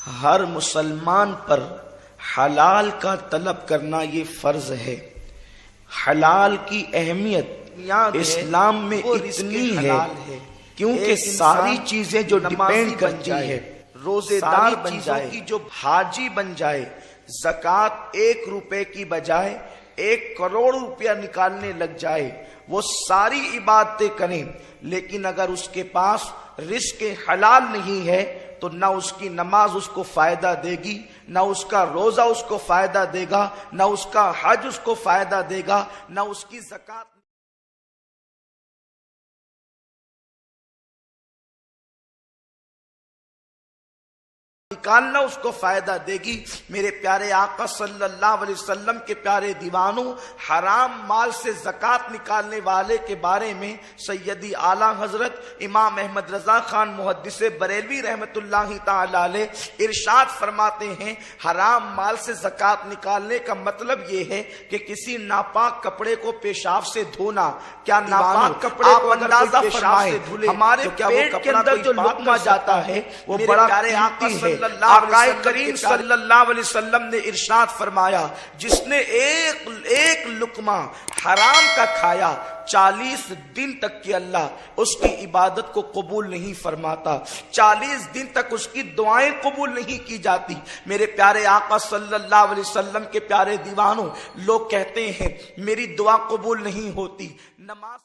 ہر مسلمان پر حلال کا طلب کرنا یہ فرض ہے۔ حلال کی اہمیت اسلام میں اتنی ہے کیونکہ ساری چیزیں جو ڈیپینڈ کرتی ہے، روزے دار بن جائے، جو حاجی بن جائے، زکوٰۃ 1 روپے کی بجائے 1 کروڑ روپیہ نکالنے لگ جائے، وہ ساری عبادتیں کریں، لیکن اگر اس کے پاس رزق حلال نہیں ہے تو نہ اس کی نماز اس کو فائدہ دے گی، نہ اس کا روزہ اس کو فائدہ دے گا، نہ اس کا حج اس کو فائدہ دے گا، نہ اس کی زکوٰۃ نکالنا اس کو فائدہ دے گی۔ میرے پیارے آقا صلی اللہ علیہ وسلم کے پیارے دیوانوں، حرام مال سے زکوٰۃ نکالنے والے کے بارے میں سیدی اعلیٰ حضرت امام احمد رضا خان محدث بریلوی رحمت اللہ تعالی علیہ ارشاد فرماتے ہیں، حرام مال سے زکوٰۃ نکالنے کا مطلب یہ ہے کہ کسی ناپاک کپڑے کو پیشاب سے دھونا۔ کیا ناپاک کپڑے کو اندازہ فرمائیں، ہمارے پیٹ کے اندر جو لقمہ جاتا ہے وہ بڑا قیمتی ہے۔ آقا کریم صلی اللہ علیہ وسلم نے ارشاد فرمایا، جس نے ایک لقمہ حرام کا کھایا 40 دن تک کہ اللہ اس کی عبادت کو قبول نہیں فرماتا، 40 دن تک اس کی دعائیں قبول نہیں کی جاتی۔ میرے پیارے آقا صلی اللہ علیہ وسلم کے پیارے دیوانوں، لوگ کہتے ہیں میری دعا قبول نہیں ہوتی، نماز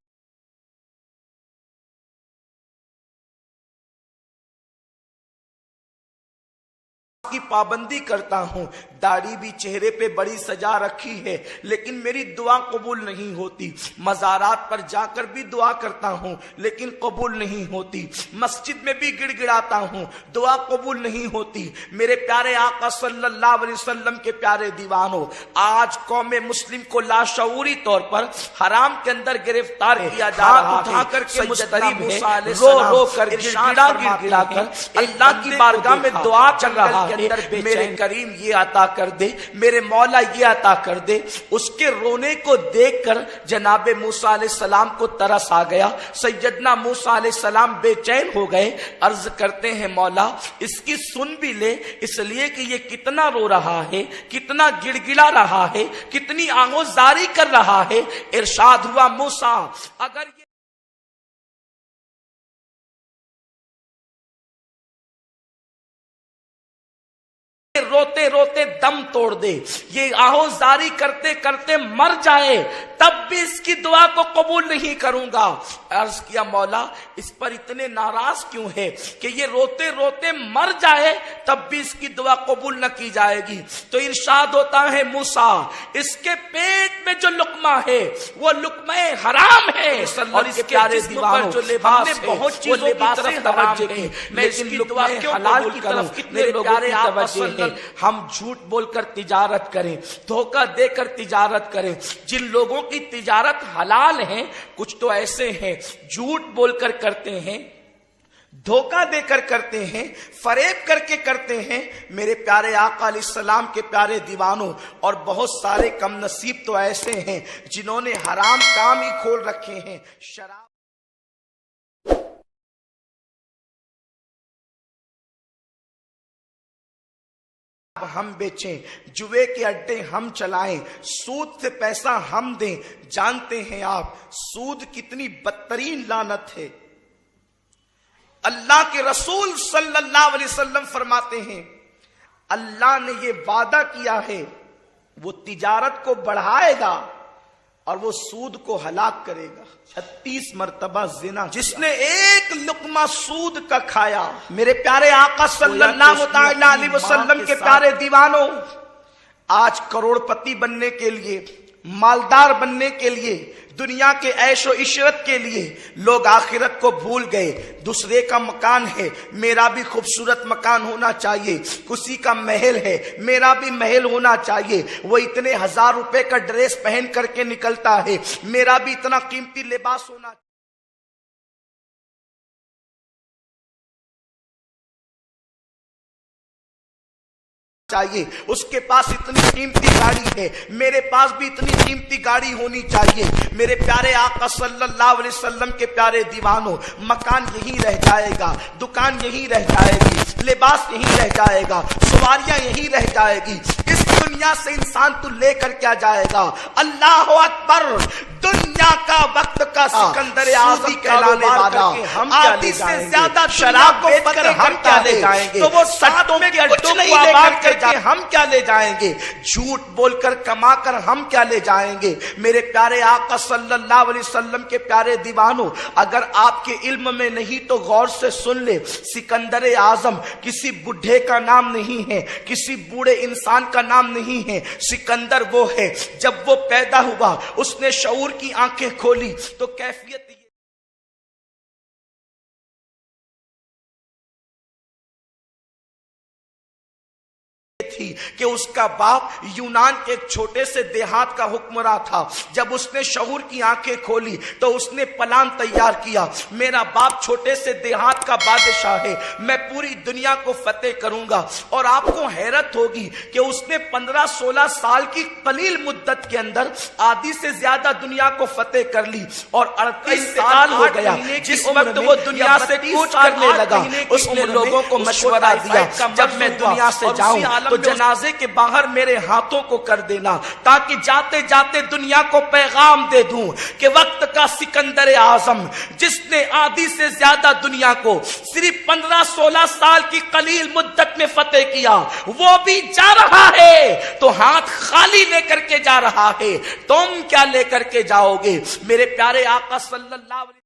کی پابندی کرتا ہوں، داڑھی بھی چہرے پہ بڑی سجا رکھی ہے، لیکن میری دعا قبول نہیں ہوتی، مزارات پر جا کر بھی دعا کرتا ہوں لیکن قبول نہیں ہوتی، مسجد میں بھی گڑ گڑاتا ہوں، دعا قبول نہیں ہوتی۔ میرے پیارے آقا صلی اللہ علیہ وسلم کے پیارے دیوانوں، آج قوم مسلم کو لاشعوری طور پر حرام کے اندر گرفتار کیا جا رہا ہے، اٹھا کر کے مستریب ہے، رو رو کر گڑ گڑا کر اللہ کی بارگاہ میں دعا چل رہا ہے، میرے کریم یہ عطا کر دے، میرے مولا یہ عطا کر دے۔ اس کے رونے کو دیکھ کر جناب موسیٰ علیہ السلام کو ترس آ گیا، سیدنا موسیٰ علیہ السلام بے چین ہو گئے، عرض کرتے ہیں مولا اس کی سن بھی لے، اس لیے کہ یہ کتنا رو رہا ہے، کتنا گڑ گڑا رہا ہے، کتنی آہوزاری کر رہا ہے۔ ارشاد ہوا موسیٰ اگر روتے روتے دم توڑ دے، یہ آہوزاری کرتے کرتے مر جائے، تب بھی اس کی دعا کو قبول نہیں کروں گا۔ عرض کیا مولا اس پر اتنے ناراض کیوں ہے کہ یہ روتے روتے مر جائے تب بھی اس کی دعا قبول نہ کی جائے گی؟ تو ارشاد ہوتا ہے موسیٰ اس کے پیٹ میں جو لقمہ ہے وہ لقمہ حرام ہے، اور اس کے جسم پر جو لباس ہے بہت چیزوں کی طرف توجہ کی، میں اس کی دعا کیوں حلال کی طرف کتنے لوگوں کی توجہ ہے۔ ہم جھوٹ بول کر تجارت کریں، دھوکہ دے کر تجارت کریں، جن لوگوں کی تجارت حلال ہے کچھ تو ایسے ہیں جھوٹ بول کر کرتے ہیں، دھوکہ دے کر کرتے ہیں، فریب کر کے کرتے ہیں۔ میرے پیارے آقا علیہ السلام کے پیارے دیوانوں، اور بہت سارے کم نصیب تو ایسے ہیں جنہوں نے حرام کام ہی کھول رکھے ہیں، شراب ہم بیچیں، جوے کے اڈے ہم چلائیں، سود سے پیسہ ہم دیں۔ جانتے ہیں آپ سود کتنی بدترین لعنت ہے؟ اللہ کے رسول صلی اللہ علیہ وسلم فرماتے ہیں اللہ نے یہ وعدہ کیا ہے وہ تجارت کو بڑھائے گا اور وہ سود کو ہلاک کرے گا۔ 36 مرتبہ زنا، جس نے ایک لقمہ سود کا کھایا، میرے پیارے آقا صلی اللہ علیہ وسلم کے پیارے دیوانوں، آج کروڑ پتی بننے کے لیے، مالدار بننے کے لیے، دنیا کے عیش و عشرت کے لیے لوگ آخرت کو بھول گئے۔ دوسرے کا مکان ہے، میرا بھی خوبصورت مکان ہونا چاہیے، کسی کا محل ہے، میرا بھی محل ہونا چاہیے، وہ اتنے 1000 روپے کا ڈریس پہن کر کے نکلتا ہے، میرا بھی اتنا قیمتی لباس ہونا چاہیے۔ چاہیے. اس کے پاس اتنی قیمتی گاڑی ہے, میرے پاس بھی اتنی قیمتی گاڑی ہونی چاہیے. میرے پیارے آقا صلی اللہ علیہ وسلم کے پیارے دیوانوں, مکان یہی رہ جائے گا, دکان یہی رہ جائے گی, لباس یہی رہ جائے گا, سواریاں یہی رہ جائے گی. اس دنیا سے انسان تو لے کر کیا جائے گا؟ اللہ اکبر. دنیا کا وقت کا سکندر اعظم کہلانے والا آدھی سے زیادہ شراب کو فتح ہم کیا لے جائیں گے؟ تو وہ ساتوں کے اڈوں کو آباد کر کے ہم کیا لے جائیں گے؟ جھوٹ بول کر کما کر ہم کیا لے جائیں گے؟ میرے پیارے آقا صلی اللہ علیہ وسلم کے پیارے دیوانوں, اگر آپ کے علم میں نہیں تو غور سے سن لے. سکندر اعظم کسی بڈھے کا نام نہیں ہے, کسی بوڑھے انسان کا نام نہیں ہے. سکندر وہ ہے, جب وہ پیدا ہوا اس نے شعور کی آنکھیں کھولی تو کیفیت تھی کہ اس کا باپ یونان کے ایک چھوٹے سے دیہات کا حکمراں تھا. جب اس نے شعور کی آنکھیں کھولی تو اس نے پلان تیار کیا, میرا باپ چھوٹے سے دیہات کا بادشاہ ہے, میں پوری دنیا کو فتح کروں گا. اور آپ کو حیرت ہوگی کہ اس نے 15-16 سال کی قلیل مدت کے اندر آدھی سے زیادہ دنیا کو فتح کر لی. اور 38 سال ہو گیا جس وقت وہ دنیا سے کوچ کرنے لگا. اس نے لوگوں کو مشورہ دیا, جب میں دنیا سے جاؤں تو جنازے کے باہر میرے ہاتھوں کو کر دینا, تاکہ جاتے جاتے دنیا کو پیغام دے دوں کہ وقت کا سکندر اعظم جس نے آدھی سے زیادہ دنیا کو صرف 15-16 سال کی قلیل مدت میں فتح کیا, وہ بھی جا رہا ہے تو ہاتھ خالی لے کر کے جا رہا ہے. تم کیا لے کر کے جاؤ گے؟ میرے پیارے آقا صلی اللہ علیہ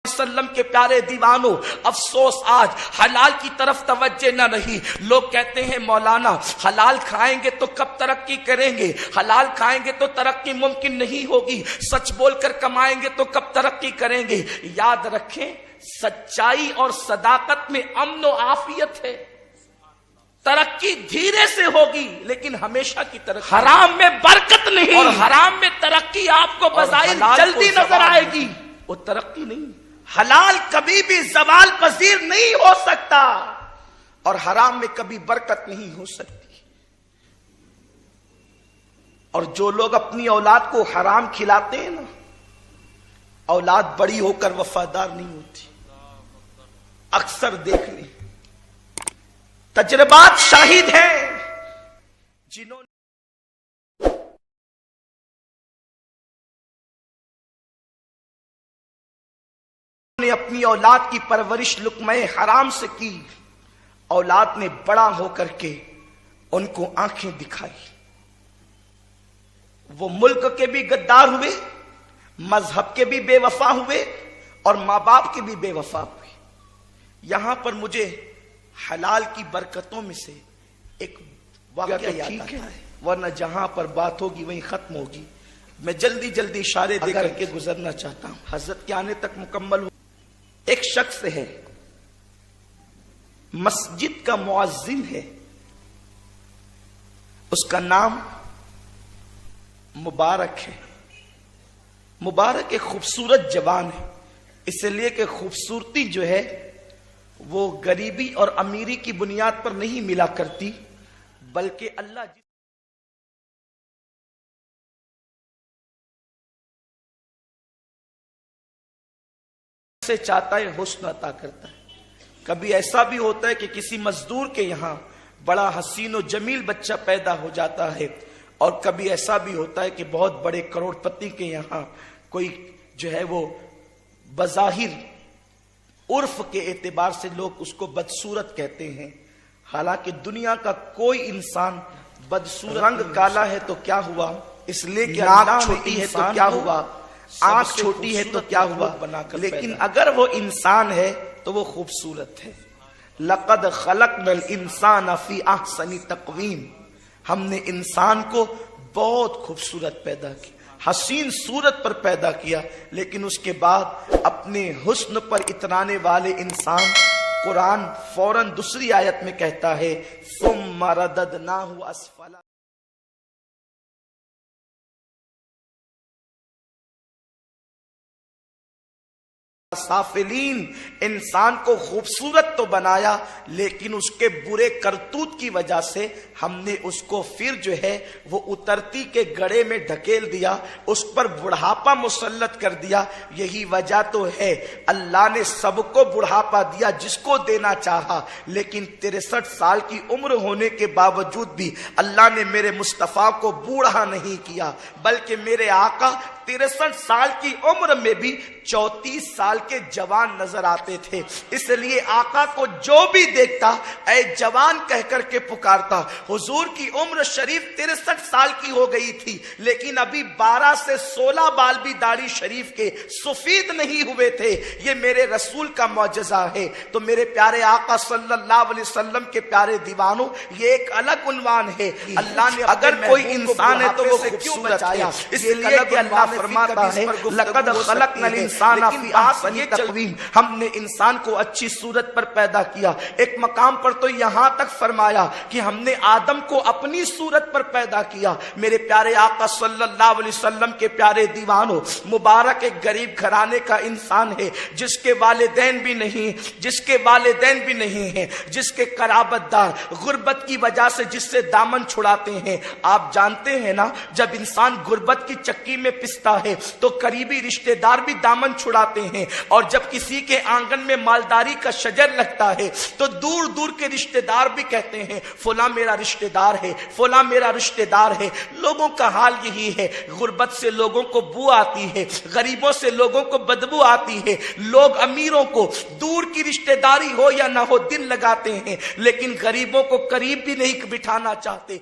وسلم کے پیارے دیوانوں, افسوس آج حلال کی طرف توجہ نہ رہی. لوگ کہتے ہیں مولانا حلال کھائیں گے تو کب ترقی کریں گے, حلال کھائیں گے تو ترقی ممکن نہیں ہوگی, سچ بول کر کمائیں گے تو کب ترقی کریں گے. یاد رکھیں, سچائی اور صداقت میں امن و عافیت ہے. ترقی دھیرے سے ہوگی لیکن ہمیشہ کی ترقی. حرام میں برکت نہیں, اور حرام میں ترقی آپ کو بظاہر جلدی نظر آئے گی, وہ ترقی نہیں. حلال کبھی بھی زوال پذیر نہیں ہو سکتا, اور حرام میں کبھی برکت نہیں ہو سکتی. اور جو لوگ اپنی اولاد کو حرام کھلاتے ہیں نا, اولاد بڑی ہو کر وفادار نہیں ہوتی. اکثر دیکھ لیں, تجربات شاہد ہیں, جنہوں نے اپنی اولاد کی پرورش لقمہ حرام سے کی, اولاد نے بڑا ہو کر کے ان کو آنکھیں دکھائی. وہ ملک کے بھی غدار ہوئے, مذہب کے بھی بے وفا ہوئے, اور ماں باپ کے بھی بے وفا ہوئے. یہاں پر مجھے حلال کی برکتوں میں سے ایک واقعہ یاد آتا ہے, ورنہ جہاں پر بات ہوگی وہیں ختم ہوگی. میں جلدی جلدی اشارے دے کر کے گزرنا چاہتا ہوں, حضرت کے آنے تک مکمل ہو. ایک شخص ہے, مسجد کا مؤذن ہے, اس کا نام مبارک ہے. مبارک ایک خوبصورت جوان ہے, اس لیے کہ خوبصورتی جو ہے وہ غریبی اور امیری کی بنیاد پر نہیں ملا کرتی, بلکہ اللہ سے چاہتا ہے حسن عطا کرتا ہے. کبھی ایسا بھی ہوتا ہے کہ کسی مزدور کے یہاں بڑا حسین و جمیل بچہ پیدا ہو جاتا ہے, اور کبھی ایسا بھی ہوتا ہے کہ بہت بڑے کروڑ پتی کے یہاں کوئی جو ہے وہ بظاہر عرف کے اعتبار سے لوگ اس کو بدصورت کہتے ہیں. حالانکہ دنیا کا کوئی انسان بدصورت, رنگ کالا ہے تو کیا ہوا, اس لیے کہ آنکھ چھوٹی ہے تو کیا ہوا, آنکھ چھوٹی ہے تو کیا ہوا, لیکن اگر وہ انسان ہے تو وہ خوبصورت ہے. لقد خلقنا الانسان فی احسن تقویم, ہم نے انسان کو بہت خوبصورت پیدا کیا, حسین صورت پر پیدا کیا, لیکن اس کے بعد اپنے حسن پر اترانے والے انسان, قرآن فوراً دوسری آیت میں کہتا ہے ثم رددناہ اسفل سافلین، انسان کو خوبصورت تو بنایا لیکن اس کے برے کرتوت کی وجہ سے ہم نے اس کو پھر جو ہے وہ اترتی کے گڑھے میں ڈھکیل دیا، اس پر بڑھاپا مسلط کر دیا۔ یہی وجہ تو ہے اللہ نے سب کو بڑھاپا دیا جس کو دینا چاہا، لیکن 63 سال کی عمر ہونے کے باوجود بھی اللہ نے میرے مصطفیٰ کو بوڑھا نہیں کیا، بلکہ میرے آقا 63 سال کی عمر میں بھی 34 سال کے جوان نظر آتے تھے۔ اس لیے آقا کو جو بھی دیکھتا اے جوان کہہ کر کے پکارتا۔ حضور کی عمر شریف 63 سال کی ہو گئی تھی، لیکن ابھی 12 سے 16 بال بھی داڑھی شریف کے سفید نہیں ہوئے تھے۔ یہ میرے رسول کا معجزہ ہے۔ تو میرے پیارے آقا صلی اللہ علیہ وسلم کے پیارے دیوانوں، یہ ایک الگ عنوان ہے۔ اللہ نے اگر کوئی انسان ہے تو وہ خوبصورت ہے، اس لیے کہ اللہ فرماتا ہے لقد خلقنا الانسان فی احسن تقویم، ہم نے انسان کو اچھی صورت پر پیدا کیا۔ ایک مقام پر تو یہاں تک فرمایا کہ ہم نے آدم کو اپنی صورت پر پیدا کیا۔ میرے پیارے آقا صلی اللہ علیہ وسلم کے پیارے دیوانوں، مبارک ایک غریب گھرانے کا انسان ہے، جس کے والدین بھی نہیں ہیں، جس کے قرابت دار غربت کی وجہ سے جس سے دامن چھڑاتے ہیں۔ آپ جانتے ہیں نا، جب انسان غربت کی چکی میں پستا ہے تو قریبی رشتہ دار بھی دامن چھڑاتے ہیں، اور جب کسی کے آنگن میں مالداری کا شجر لگتا ہے تو دور دور کے رشتہ دار بھی کہتے ہیں فلاں میرا رشتہ دار ہے، فلاں میرا رشتہ دار ہے۔ لوگوں کا حال یہی ہے، غربت سے لوگوں کو بو آتی ہے، غریبوں سے لوگوں کو بدبو آتی ہے۔ لوگ امیروں کو دور کی رشتہ داری ہو یا نہ ہو دل لگاتے ہیں، لیکن غریبوں کو قریب بھی نہیں بٹھانا چاہتے۔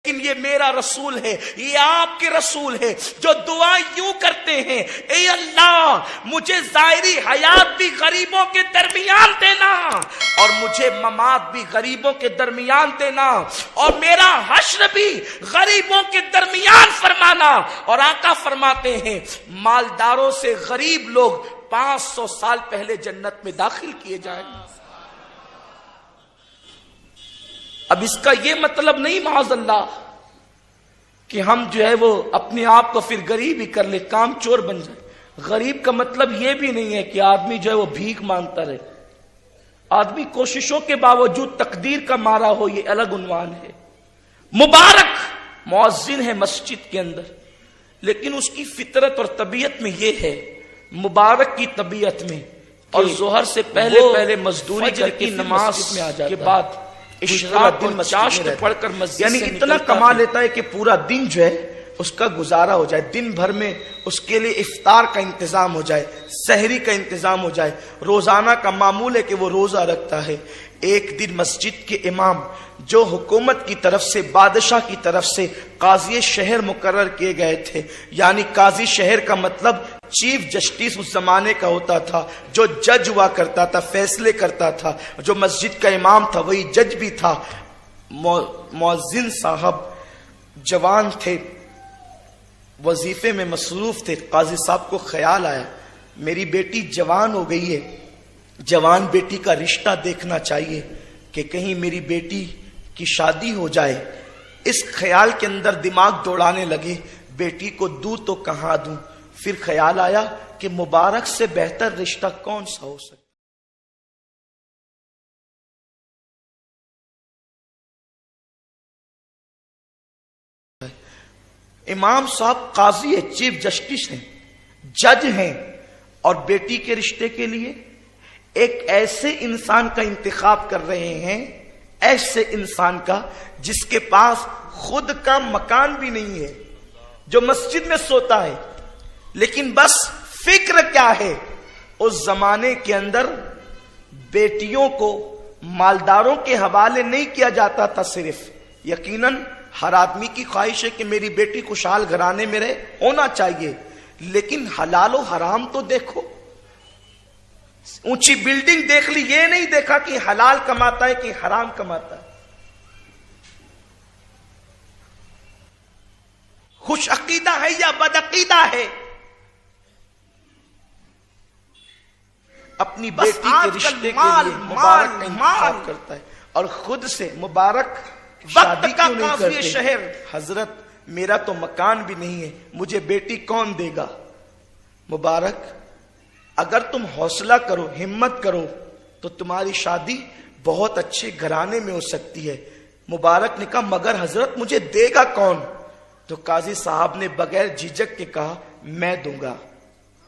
لیکن یہ میرا رسول ہے، یہ آپ کے رسول ہے، جو دعا یوں کرتے ہیں، اے اللہ مجھے ظاہری حیات بھی غریبوں کے درمیان دینا، اور مجھے ممات بھی غریبوں کے درمیان دینا، اور میرا حشر بھی غریبوں کے درمیان فرمانا۔ اور آقا فرماتے ہیں مالداروں سے غریب لوگ 500 سال پہلے جنت میں داخل کیے جائیں گے۔ اب اس کا یہ مطلب نہیں معاذ اللہ کہ ہم جو ہے وہ اپنے آپ کو پھر غریب ہی کر لے، کام چور بن جائے۔ غریب کا مطلب یہ بھی نہیں ہے کہ آدمی جو ہے وہ بھیک مانگتا رہے، آدمی کوششوں کے باوجود تقدیر کا مارا ہو، یہ الگ عنوان ہے۔ مبارک مؤذن ہے مسجد کے اندر، لیکن اس کی فطرت اور طبیعت میں یہ ہے، مبارک کی طبیعت میں، اور ظہر سے پہلے مزدوری کر کے نماز میں آ جاتا کے بعد اشراق اور چاشت پڑھ کر مسجد یعنی اتنا کما لیتا ہے کہ پورا دن جو ہے اس کا گزارا ہو جائے، دن بھر میں اس کے لیے افطار کا انتظام ہو جائے، سحری کا انتظام ہو جائے۔ روزانہ کا معمول ہے کہ وہ روزہ رکھتا ہے۔ ایک دن مسجد کے امام جو حکومت کی طرف سے، بادشاہ کی طرف سے قاضی شہر مقرر کیے گئے تھے، یعنی قاضی شہر کا مطلب چیف جسٹس اس زمانے کا ہوتا تھا، جو جج ہوا کرتا تھا، فیصلے کرتا تھا۔ جو مسجد کا امام تھا وہی جج بھی تھا۔ مؤذن صاحب جوان تھے، وظیفے میں مصروف تھے۔ قاضی صاحب کو خیال آیا میری بیٹی جوان ہو گئی ہے، جوان بیٹی کا رشتہ دیکھنا چاہیے کہ کہیں میری بیٹی کی شادی ہو جائے۔ اس خیال کے اندر دماغ دوڑانے لگے، بیٹی کو دوں تو کہاں دوں؟ پھر خیال آیا کہ مبارک سے بہتر رشتہ کون سا ہو سکتا؟ امام صاحب قاضی ہے، چیف جسٹس ہیں، جج ہیں، اور بیٹی کے رشتے کے لیے ایک ایسے انسان کا انتخاب کر رہے ہیں، ایسے انسان کا جس کے پاس خود کا مکان بھی نہیں ہے، جو مسجد میں سوتا ہے، لیکن بس فکر کیا ہے، اس زمانے کے اندر بیٹیوں کو مالداروں کے حوالے نہیں کیا جاتا تھا صرف۔ یقیناً ہر آدمی کی خواہش ہے کہ میری بیٹی خوشحال گھرانے میں رہے، ہونا چاہیے، لیکن حلال و حرام تو دیکھو۔ اونچی بلڈنگ دیکھ لی، یہ نہیں دیکھا کہ حلال کماتا ہے کہ حرام کماتا ہے۔ خوش عقیدہ ہے یا بد عقیدہ ہے، اپنی بیٹی کے رشتے کے لیے مبارک کا انتخاب کرتا ہے، اور خود سے مبارک وقت کا قاضی شہر حضرت میرا تو مکان بھی نہیں ہے، مجھے بیٹی کون دے گا؟ مبارک اگر تم حوصلہ کرو، ہمت کرو تو تمہاری شادی بہت اچھے گھرانے میں ہو سکتی ہے۔ مبارک نے کہا مگر حضرت مجھے دے گا کون؟ تو قاضی صاحب نے بغیر جھجک کے کہا میں دوں گا،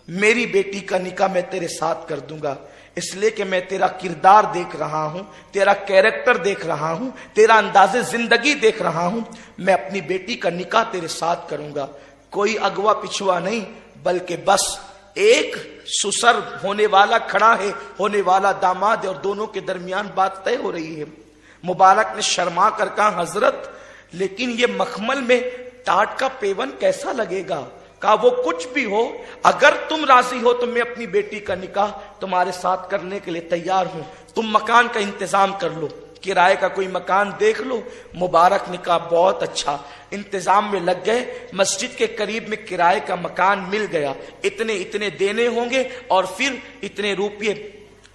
میری بیٹی کا نکاح میں تیرے ساتھ کر دوں گا، اس لیے کہ میں تیرا کردار دیکھ رہا ہوں، تیرا کیریکٹر دیکھ رہا ہوں، تیرا انداز زندگی دیکھ رہا ہوں، میں اپنی بیٹی کا نکاح تیرے ساتھ کروں گا۔ کوئی اغوا پچھوا نہیں، بلکہ بس ایک سسر ہونے والا کھڑا ہے، ہونے والا داماد ہے، اور دونوں کے درمیان بات طے ہو رہی ہے۔ مبارک نے شرما کر کہا حضرت لیکن یہ مخمل میں ٹاٹ کا پیون کیسا لگے گا؟ کہا وہ کچھ بھی ہو، اگر تم راضی ہو تو میں اپنی بیٹی کا نکاح تمہارے ساتھ کرنے کے لیے تیار ہوں، تم مکان کا انتظام کر لو، کرائے کا کوئی مکان دیکھ لو۔ مبارک نے کہا بہت اچھا، انتظام میں لگ گئے، مسجد کے قریب میں کرائے کا مکان مل گیا، اتنے دینے ہوں گے اور پھر اتنے روپے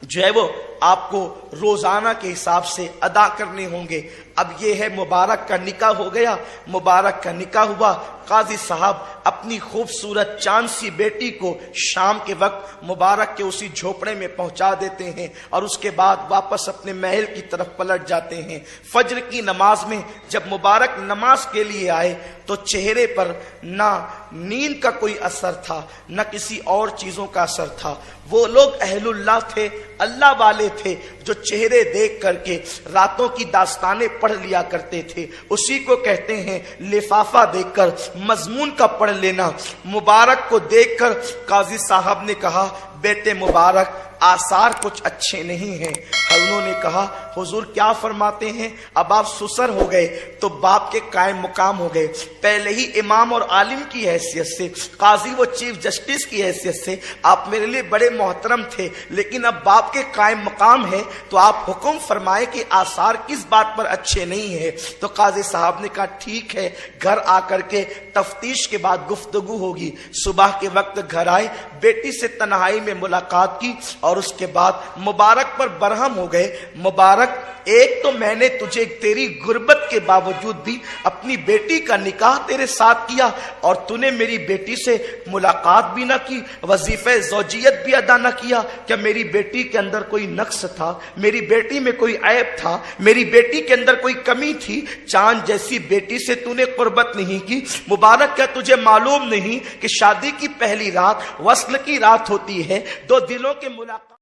جو ہے وہ آپ کو روزانہ کے حساب سے ادا کرنے ہوں گے۔ اب یہ ہے مبارک کا نکاح ہو گیا، مبارک کا نکاح ہوا۔ قاضی صاحب اپنی خوبصورت چاند سی بیٹی کو شام کے وقت مبارک کے اسی جھوپڑے میں پہنچا دیتے ہیں اور اس کے بعد واپس اپنے محل کی طرف پلٹ جاتے ہیں۔ فجر کی نماز میں جب مبارک نماز کے لیے آئے تو چہرے پر نہ نیند کا کوئی اثر تھا، نہ کسی اور چیزوں کا اثر تھا۔ وہ لوگ اہل اللہ تھے، اللہ والے تھے، جو چہرے دیکھ کر کے راتوں کی داستانیں پڑھ لیا کرتے تھے، اسی کو کہتے ہیں لفافہ دیکھ کر مضمون کا پڑھ لینا۔ مبارک کو دیکھ کر قاضی صاحب نے کہا بیٹے مبارک آثار کچھ اچھے نہیں ہیں۔ انہوں نے کہا حضور کیا فرماتے ہیں؟ اب آپ سسر ہو گئے تو باپ کے قائم مقام ہو گئے، پہلے ہی امام اور عالم کی حیثیت سے، قاضی و چیف جسٹس کی حیثیت سے آپ میرے لیے بڑے محترم تھے، لیکن اب باپ کے قائم مقام ہے تو آپ حکم فرمائے کہ آثار کس بات پر اچھے نہیں ہیں۔ تو قاضی صاحب نے کہا ٹھیک ہے، گھر آ کر کے تفتیش کے بعد گفتگو ہوگی۔ صبح کے وقت گھر آئے، بیٹی سے تنہائی میں ملاقات کی اور اس کے بعد مبارک پر برہم ہو گئے۔ مبارک ایک تو میں نے تجھے تیری غربت کے باوجود بھی اپنی بیٹی کا نکاح تیرے ساتھ کیا اور تو نے میری بیٹی سے ملاقات بھی نہ کی، وظیفہ زوجیت بھی ادا نہ کیا۔ کیا میری بیٹی کے اندر کوئی نقص تھا؟ میری بیٹی میں کوئی عیب تھا؟ میری بیٹی کے اندر کوئی کمی تھی؟ چاند جیسی بیٹی سے تو نے قربت نہیں کی۔ مبارک کیا تجھے معلوم نہیں کہ شادی کی پہلی رات وصل کی رات ہوتی ہے، دو دلوں کے ملاقات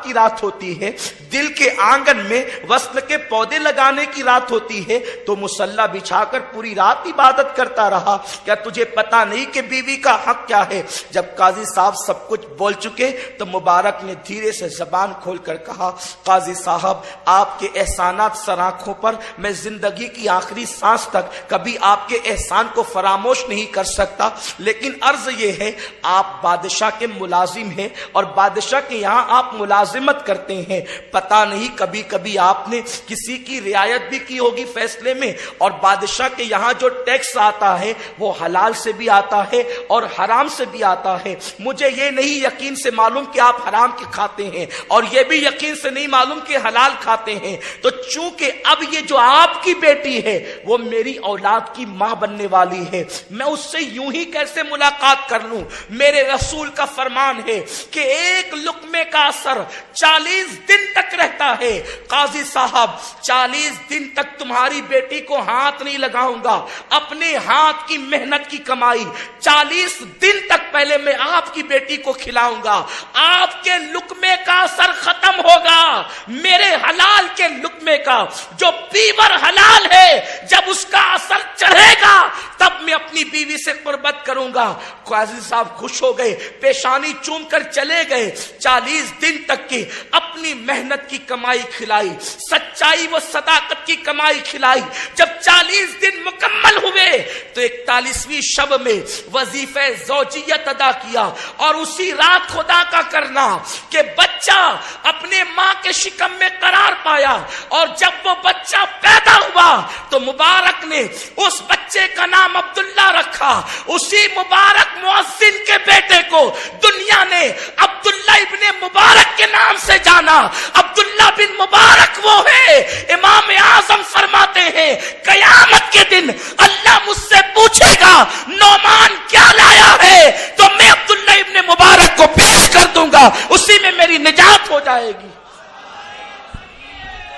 کی رات ہوتی ہے، دل کے آنگن میں وصل کے پودے لگانے کی رات ہوتی ہے، تو مصلی بچھا کر پوری رات عبادت کرتا رہا۔ کیا تجھے پتا نہیں کہ بیوی کا حق کیا ہے؟ جب قاضی صاحب سب کچھ بول چکے تو مبارک نے دھیرے سے زبان کھول کر کہا قاضی صاحب آپ کے احسانات سر آنکھوں پر، میں زندگی کی آخری سانس تک کبھی آپ کے احسان کو فراموش نہیں کر سکتا، لیکن عرض یہ ہے آپ بادشاہ کے ملازم ہیں اور بادشاہ کے یہاں آپ ملازمت کرتے ہیں، پتہ نہیں کبھی کبھی آپ نے کسی کی رعایت بھی کی ہوگی فیصلے میں، اور بادشاہ کے یہاں جو ٹیکس آتا ہے وہ حلال سے بھی آتا ہے اور حرام سے بھی آتا ہے۔ مجھے یہ نہیں یقین سے معلوم کہ آپ حرام کے کھاتے ہیں اور یہ بھی یقین سے نہیں معلوم کہ حلال کھاتے ہیں، تو چونکہ اب یہ جو آپ کی بیٹی ہے وہ میری اولاد کی ماں بننے والی ہے، میں اس سے یوں ہی کیسے ملاقات کر لوں؟ میرے رسول کا فرمان ہے کہ ایک لقمے کا اثر 40 دن تک رہتا ہے۔ قاضی صاحب 40 دن تک تمہاری بیٹی کو ہاتھ نہیں لگاؤں گا، اپنے ہاتھ کی محنت کی کمائی 40 دن تک پہلے میں آپ کی بیٹی کو کھلاؤں گا، آپ کے لقمے کا اثر ختم ہوگا، میرے حلال کے لقمے کا جو پیور حلال ہے جب اس کا اثر چڑھے گا تب میں اپنی بیوی سے قربت کروں گا۔ قاضی صاحب خوش ہو گئے، پیشانی چوم کر چلے گئے۔ 40 دن تک کی اپنی محنت کی کمائی کھلائی، سچائی و صداقت کی کمائی کھلائی۔ جب 40 دن مکمل ہوئے تو 41ویں شب میں وظیفہ زوجیت ادا کیا، اور اسی رات خدا کا کرنا کہ بچہ اپنے ماں کے شکم میں قرار پایا، اور جب وہ بچہ پیدا ہوا تو مبارک نے اس بچے کا نام عبداللہ رکھا۔ اسی مبارک مؤذن کے بیٹے کو دنیا نے عبد عبداللہ ابن مبارک کے نام سے جانا. عبداللہ بن مبارک وہ ہے، امام اعظم فرماتے ہیں قیامت کے دن اللہ مجھ سے پوچھے گا نعمان کیا لایا ہے، تو میں عبداللہ ابن مبارک کو پیش کر دوں گا، اسی میں میری نجات ہو جائے گی.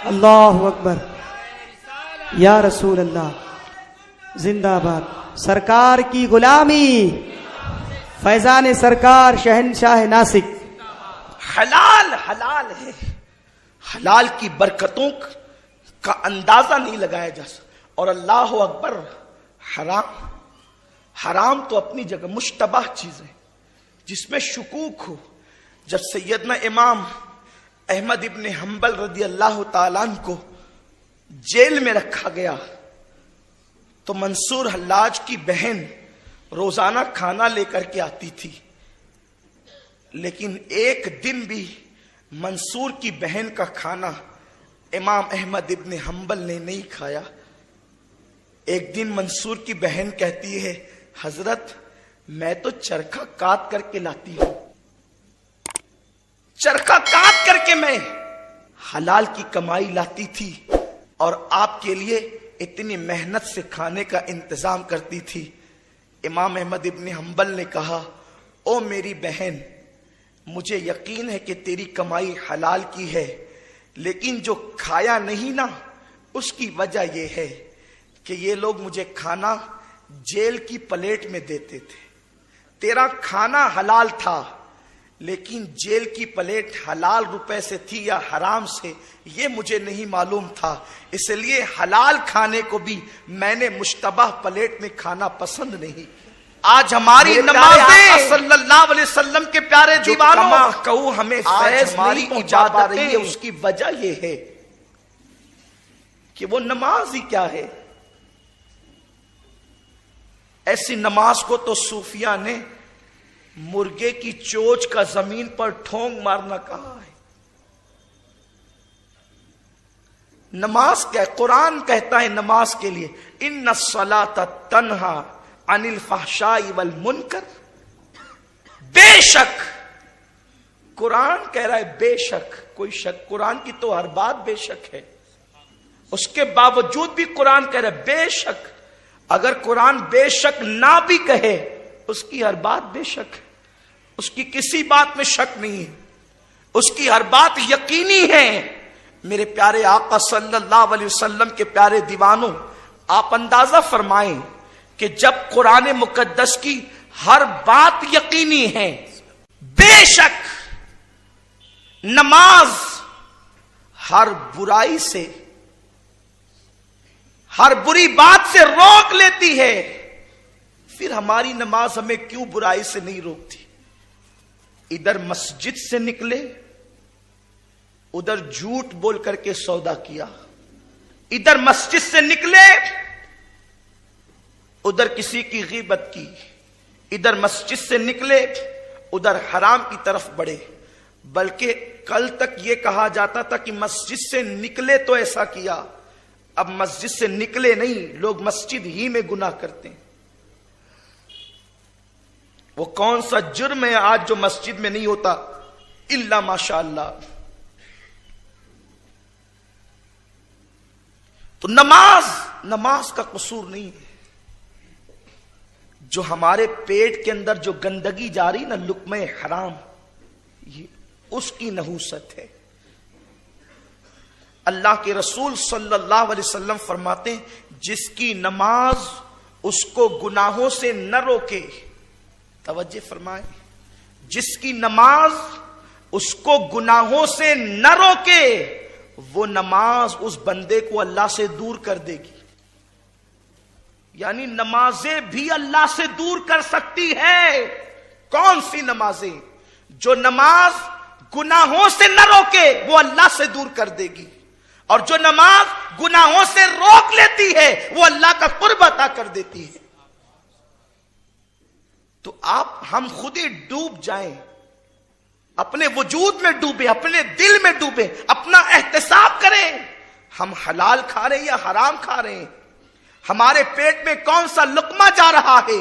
اللہ اکبر، یا رسول اللہ، زندہ باد. سرکار کی غلامی، فیضان سرکار شہنشاہ ناسک. حلال حلال ہے، حلال کی برکتوں کا اندازہ نہیں لگایا جا سکتا. اور اللہ اکبر، حرام حرام تو اپنی جگہ مشتبہ چیزیں جس میں شکوک ہو. جب سیدنا امام احمد ابن حنبل رضی اللہ تعالیٰ عنہ کو جیل میں رکھا گیا تو منصور حلاج کی بہن روزانہ کھانا لے کر کے آتی تھی، لیکن ایک دن بھی منصور کی بہن کا کھانا امام احمد ابن حنبل نے نہیں کھایا. ایک دن منصور کی بہن کہتی ہے حضرت میں تو چرخہ کاٹ کر کے لاتی ہوں، چرخہ کاٹ کر کے میں حلال کی کمائی لاتی تھی اور آپ کے لیے اتنی محنت سے کھانے کا انتظام کرتی تھی. امام احمد ابن حنبل نے کہا او میری بہن، مجھے یقین ہے کہ تیری کمائی حلال کی ہے، لیکن جو کھایا نہیں نا اس کی وجہ یہ ہے کہ یہ لوگ مجھے کھانا جیل کی پلیٹ میں دیتے تھے. تیرا کھانا حلال تھا لیکن جیل کی پلیٹ حلال روپے سے تھی یا حرام سے یہ مجھے نہیں معلوم تھا، اس لیے حلال کھانے کو بھی میں نے مشتبہ پلیٹ میں کھانا پسند نہیں. آج ہماری نمازیں صلی اللہ علیہ وسلم کے پیارے دیوانوں کہو ہمیں فیض ہماری پہنچا پا رہی ہے، اس کی وجہ یہ ہے کہ وہ نماز ہی کیا ہے. ایسی نماز کو تو صوفیہ نے مرغے کی چوچ کا زمین پر ٹھونگ مارنا کہا ہے. نماز کیا ہے؟ قرآن کہتا ہے نماز کے لیے ان الصلاۃ تنہا عن الفحشاء والمنکر. بے شک قرآن کہہ رہا ہے، بے شک کوئی شک، قرآن کی تو ہر بات بے شک ہے، اس کے باوجود بھی قرآن کہہ رہا ہے بے شک. اگر قرآن بے شک نہ بھی کہے اس کی ہر بات بے شک ہے، اس کی کسی بات میں شک نہیں ہے، اس کی ہر بات یقینی ہے. میرے پیارے آقا صلی اللہ علیہ وسلم کے پیارے دیوانوں، آپ اندازہ فرمائیں کہ جب قرآن مقدس کی ہر بات یقینی ہے، بے شک نماز ہر برائی سے، ہر بری بات سے روک لیتی ہے، پھر ہماری نماز ہمیں کیوں برائی سے نہیں روکتی؟ ادھر مسجد سے نکلے، ادھر جھوٹ بول کر کے سودا کیا، ادھر مسجد سے نکلے ادھر کسی کی غیبت کی، ادھر مسجد سے نکلے ادھر حرام کی طرف بڑھے. بلکہ کل تک یہ کہا جاتا تھا کہ مسجد سے نکلے تو ایسا کیا، اب مسجد سے نکلے نہیں، لوگ مسجد ہی میں گناہ کرتے ہیں. وہ کون سا جرم ہے آج جو مسجد میں نہیں ہوتا الا ماشاء اللہ. تو نماز کا قصور نہیں ہے. جو ہمارے پیٹ کے اندر جو گندگی جاری نا لقمہ حرام، یہ اس کی نحوست ہے. اللہ کے رسول صلی اللہ علیہ وسلم فرماتے ہیں جس کی نماز اس کو گناہوں سے نہ روکے، توجہ فرمائیں، جس کی نماز اس کو گناہوں سے نہ روکے وہ نماز اس بندے کو اللہ سے دور کر دے گی. یعنی نمازیں بھی اللہ سے دور کر سکتی ہے. کون سی نمازیں؟ جو نماز گناہوں سے نہ روکے وہ اللہ سے دور کر دے گی، اور جو نماز گناہوں سے روک لیتی ہے وہ اللہ کا قرب عطا کر دیتی ہے. تو ہم خود ہی ڈوب جائیں، اپنے وجود میں ڈوبے، اپنے دل میں ڈوبے، اپنا احتساب کریں ہم حلال کھا رہے ہیں یا حرام کھا رہے ہیں، ہمارے پیٹ میں کون سا لقمہ جا رہا ہے.